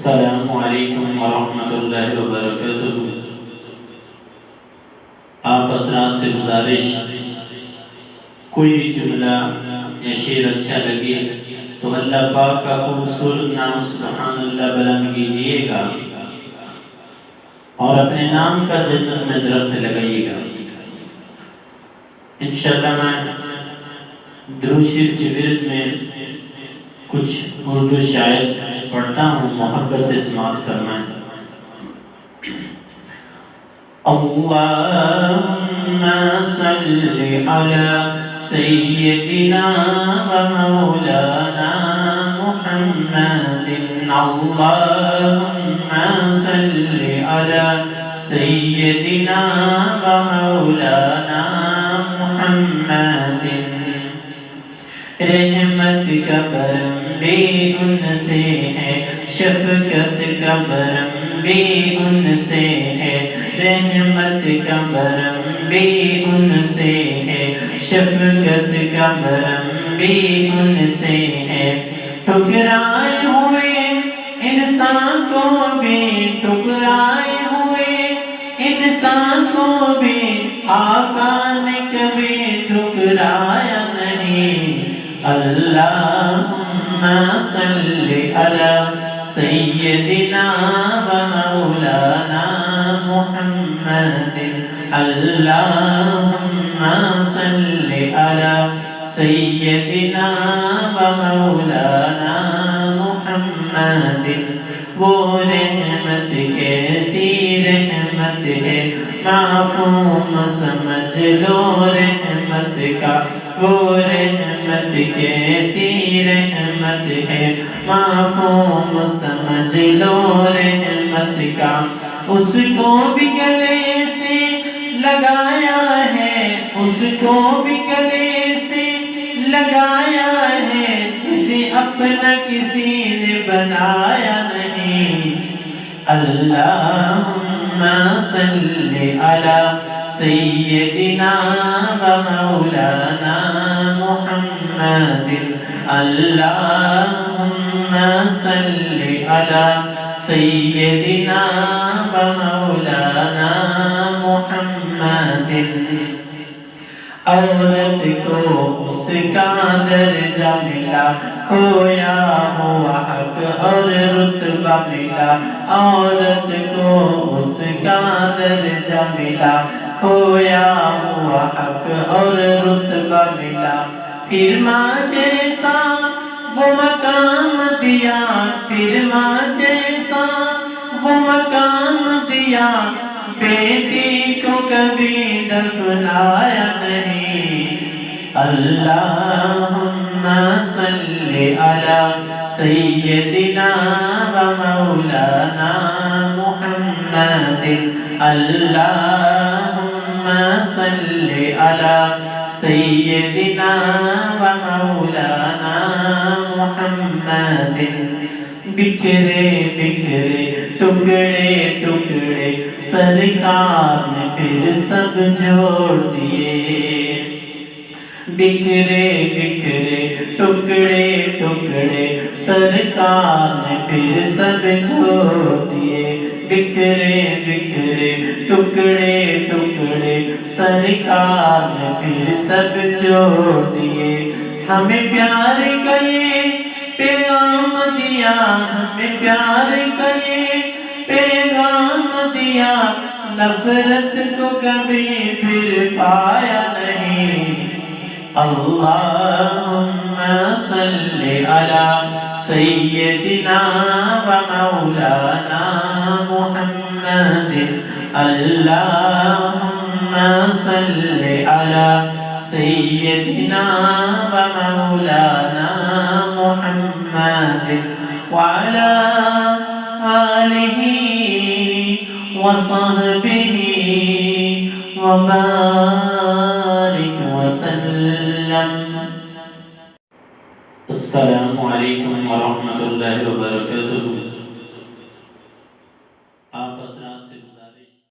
السلام علیکم ورحمۃ اللہ وبرکاتہ۔ آپ حضرات سے گزارش، کوئی بھی جملہ یا شعر اچھا لگے تو اللہ پاک کا خوبصورت نام سبحان اللہ بلند کیجئے گا اور اپنے نام کا جنت میں درخت لگائیے گا۔ انشاءاللہ میں درود شریف کی ورد میں کچھ اردو شاعر پڑھتا ہوں، محبت سے سماعت فرمائیں۔ اللہم صلی علی سیدنا و مولانا محمد، اللہم صلی علی سیدنا و مولانا محمد، رحمت کا برم بھی ان سے ہے، شفقت کا برم بھی ان سے ہے، رحمت کا برم بھی ان سے ہے، شفقت کا برم بھی ان سے ہے۔ ٹکرائے ہوئے انسان کو بھی، ٹکرائے ہوئے انسان کو بھی آقا نے کبھی ٹکرایا نہیں۔ اللہم صلی علی سیدنا و مولانا محمد، اللہم صلی علی سیدنا و مولانا محمد۔ وہ رحمت کیسی رحمت ہے، مفہوم سمجھ لو رحمت کا، وہ رحمت کیسی رحمت ہے، مفہوم سمجھ لو رحمت کا۔ اس کو بھی گلے سے لگایا ہے، اس کو بھی گلے سے لگایا ہے، جسے اپنا کسی نے بنایا نہیں۔ اللہم صلی علی سیدنا و مولانا محمد، اللہم صلی علی سیدنا و مولانا محمد۔ عورت کو اس کا درجہ ملا، کھویا ہوا حق اور رتبہ ملا، عورت کو اس کا درجہ ملا، کھویا ہوا حق اور رتبہ ملا۔ پھر ماں جیسا وہ مقام دیا، پھر ماں جیسا وہ مقام دیا، بیٹی کو کبھی دفنایا نہیں۔ اللہم صلی علی سیدنا و مولانا محمد، اللہم صلی علی سیدنا و مولانا محمد۔ بکھرے بکھرے ٹکڑے ٹکڑے سرکار نے پھر سب جوڑ دیے، بکھرے بکھرے ٹکڑے ٹکڑے سرکار نے پھر سب جوڑ دیے، بکھرے بکھرے ٹکڑے ٹکڑے سرکار نے پھر سب جوڑ دیے۔ ہمیں پیار کا یہ پیغام دیا، ہمیں پیار کا یہ پیغام دیا، نفرت کو کبھی پھر پایا نہیں۔ اللہم صلی علی سیدنا و مولانا محمد، اللہم صلی علی سیدنا و مولانا محمد، وعلی آلہ وصحبہ وبارک وسلم۔ السلام علیکم ورحمۃ اللہ وبرکاتہ۔